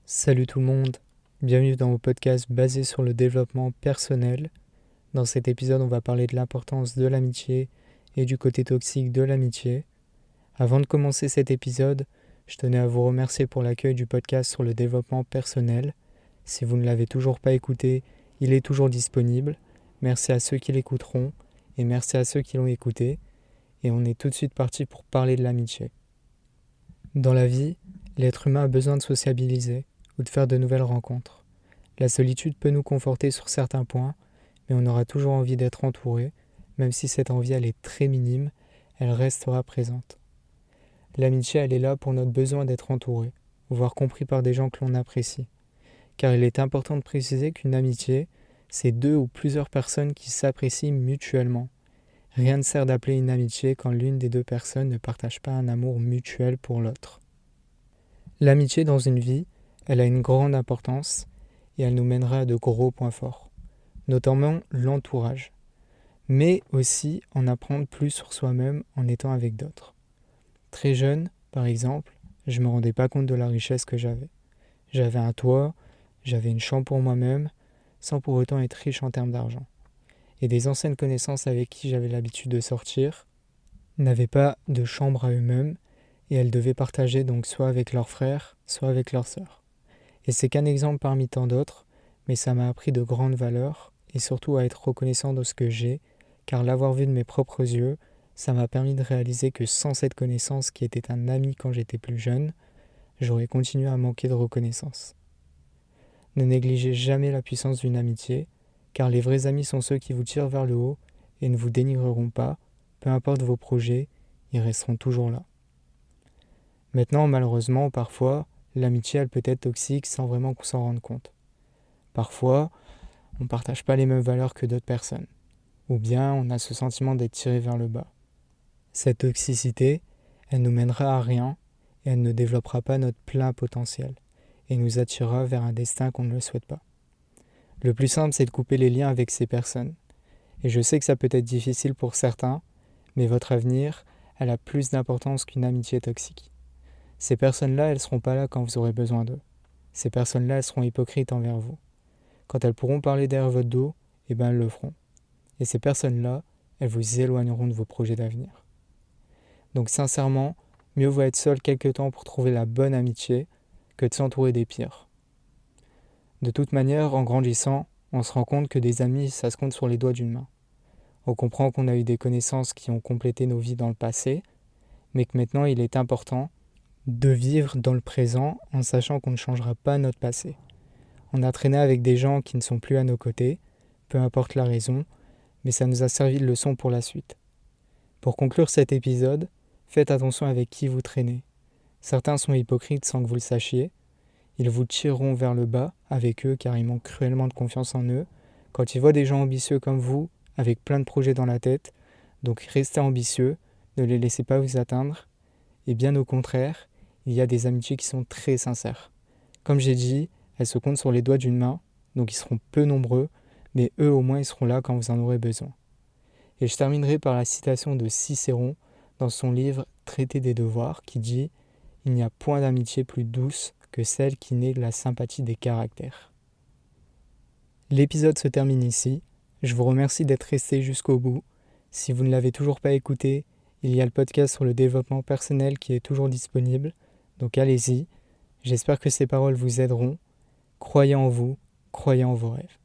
Salut tout le monde, bienvenue dans mon podcast basé sur le développement personnel. Dans cet épisode, on va parler de l'importance de l'amitié et du côté toxique de l'amitié. Avant de commencer cet épisode, je tenais à vous remercier pour l'accueil du podcast sur le développement personnel. Si vous ne l'avez toujours pas écouté, il est toujours disponible. Merci à ceux qui l'écouteront et merci à ceux qui l'ont écouté. Et on est tout de suite parti pour parler de l'amitié. Dans la vie, l'être humain a besoin de sociabiliser ou de faire de nouvelles rencontres. La solitude peut nous conforter sur certains points, mais on aura toujours envie d'être entouré, même si cette envie elle est très minime, elle restera présente. L'amitié elle est là pour notre besoin d'être entouré, voire compris par des gens que l'on apprécie. Car il est important de préciser qu'une amitié, c'est deux ou plusieurs personnes qui s'apprécient mutuellement. Rien ne sert d'appeler une amitié quand l'une des deux personnes ne partage pas un amour mutuel pour l'autre. L'amitié dans une vie, elle a une grande importance et elle nous mènera à de gros points forts, notamment l'entourage, mais aussi en apprendre plus sur soi-même en étant avec d'autres. Très jeune, par exemple, je ne me rendais pas compte de la richesse que j'avais. J'avais un toit, j'avais une chambre pour moi-même, sans pour autant être riche en termes d'argent. Et des anciennes connaissances avec qui j'avais l'habitude de sortir n'avaient pas de chambre à eux-mêmes et elles devaient partager donc soit avec leurs frères, soit avec leurs sœurs. Et c'est qu'un exemple parmi tant d'autres, mais ça m'a appris de grandes valeurs et surtout à être reconnaissant de ce que j'ai, car l'avoir vu de mes propres yeux, ça m'a permis de réaliser que sans cette connaissance qui était un ami quand j'étais plus jeune, j'aurais continué à manquer de reconnaissance. Ne négligez jamais la puissance d'une amitié, car les vrais amis sont ceux qui vous tirent vers le haut et ne vous dénigreront pas, peu importe vos projets, ils resteront toujours là. Maintenant, malheureusement, parfois, l'amitié, elle peut être toxique sans vraiment qu'on s'en rende compte. Parfois, on ne partage pas les mêmes valeurs que d'autres personnes. Ou bien, on a ce sentiment d'être tiré vers le bas. Cette toxicité, elle nous mènera à rien et elle ne développera pas notre plein potentiel et nous attirera vers un destin qu'on ne le souhaite pas. Le plus simple, c'est de couper les liens avec ces personnes. Et je sais que ça peut être difficile pour certains, mais votre avenir, elle a plus d'importance qu'une amitié toxique. Ces personnes-là, elles ne seront pas là quand vous aurez besoin d'eux. Ces personnes-là, elles seront hypocrites envers vous. Quand elles pourront parler derrière votre dos, elles le feront. Et ces personnes-là, elles vous éloigneront de vos projets d'avenir. Donc sincèrement, mieux vaut être seul quelque temps pour trouver la bonne amitié que de s'entourer des pires. De toute manière, en grandissant, on se rend compte que des amis, ça se compte sur les doigts d'une main. On comprend qu'on a eu des connaissances qui ont complété nos vies dans le passé, mais que maintenant il est important de vivre dans le présent en sachant qu'on ne changera pas notre passé. On a traîné avec des gens qui ne sont plus à nos côtés, peu importe la raison, mais ça nous a servi de leçon pour la suite. Pour conclure cet épisode, faites attention avec qui vous traînez. Certains sont hypocrites sans que vous le sachiez. Ils vous tireront vers le bas avec eux car ils manquent cruellement de confiance en eux. Quand ils voient des gens ambitieux comme vous, avec plein de projets dans la tête, donc restez ambitieux, ne les laissez pas vous atteindre. Et bien au contraire, il y a des amitiés qui sont très sincères. Comme j'ai dit, elles se comptent sur les doigts d'une main, donc ils seront peu nombreux, mais eux au moins ils seront là quand vous en aurez besoin. Et je terminerai par la citation de Cicéron dans son livre Traité des devoirs qui dit « Il n'y a point d'amitié plus douce que celle qui naît de la sympathie des caractères ». L'épisode se termine ici. Je vous remercie d'être resté jusqu'au bout. Si vous ne l'avez toujours pas écouté, il y a le podcast sur le développement personnel qui est toujours disponible. Donc allez-y, j'espère que ces paroles vous aideront. Croyez en vous, croyez en vos rêves.